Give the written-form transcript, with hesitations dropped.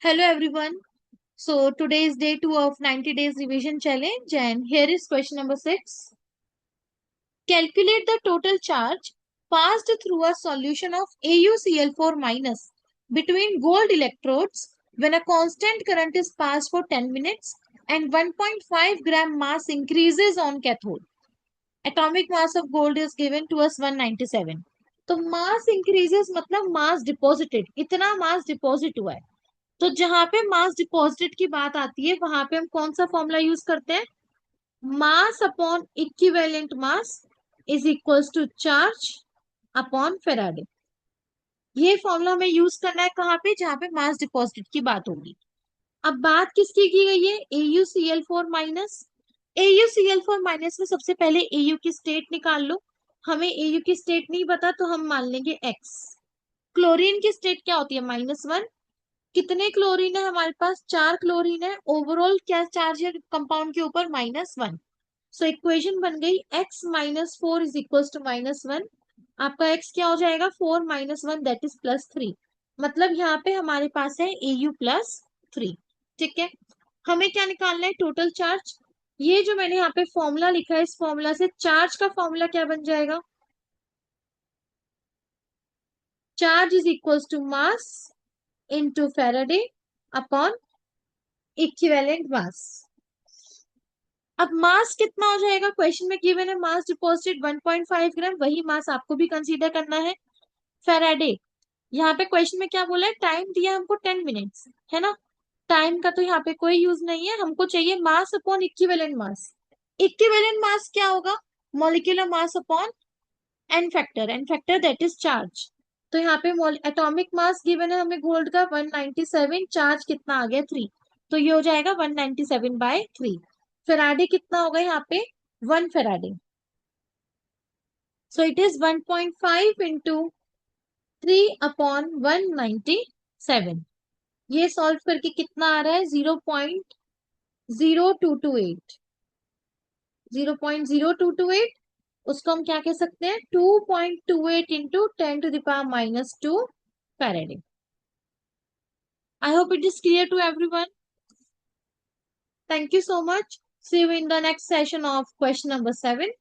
Hello everyone. So today is day 2 of 90 days revision challenge and here is question number 6. Calculate the total charge passed through a solution of AuCl4 minus between gold electrodes when a constant current is passed for 10 minutes and 1.5 gram mass increases on cathode. Atomic mass of gold is given to us 197. तो mass increases मतलब mass deposited, इतना mass deposit हुआ है. तो जहां पे मास deposit की बात आती है वहां पे हम कौन सा फॉर्मूला यूज करते हैं? Mass upon equivalent mass is equals to charge upon faraday. ये फॉर्मूला हमें यूज करना है कहाँ पे? जहां पे मास डिपॉजिट की बात होगी. अब बात किसकी की गई है? AuCl4 minus. AuCl4 माइनस में सबसे पहले Au की स्टेट निकाल लो. हमें Au की स्टेट नहीं पता तो हम मान लेंगे x. क्लोरीन की स्टेट क्या होती है? -1. कितने क्लोरीन है हमारे पास? 4 क्लोरीन है. ओवरऑल क्या चार्ज है कंपाउंड के ऊपर? -1. सो इक्वेशन बन गई x-4 इज इक्वल टू -1. आपका x क्या हो जाएगा? 4 - 1 दैट इज +3. मतलब यहाँ पे हमारे पास है Au+3. ठीक है. हमें क्या निकालना है? Total charge. ये जो मैंने यहाँ पे फॉर्मूला लिखा है इस फॉर्मूला से चार्ज का फॉर्मूला क्या बन जाएगा? Charge is equal to mass into faraday upon equivalent mass. अब मास कितना हो जाएगा? क्वेश्चन में गिवन है मास डिपॉजिटेड 1.5 ग्राम. वही मास आपको भी कंसीडर करना है. फेराडे. यहाँ पे क्वेश्चन में क्या बोला है? टाइम दिया हमको 10 मिनट्स, है ना. टाइम का तो यहाँ पे कोई यूज नहीं है. हमको चाहिए mass upon equivalent mass. Equivalent mass क्या होगा? Molecular mass upon N factor that is charge. तो यहाँ पे एटॉमिक मास गिवन है हमें गोल्ड का 197. चार्ज कितना आ गया? 3. तो ये हो जाएगा 197/3. फेराडे कितना होगा यहाँ पे? 1 Faraday. So it is 1.5 into 3/197. ये सॉल्व करके कितना आ रहा है? 0.0228. 0.0228. उसको हम क्या कह सकते हैं? 2.28 into 10⁻². Faraday. I hope it is clear to everyone. Thank you so much. See you in the next session of question number 7.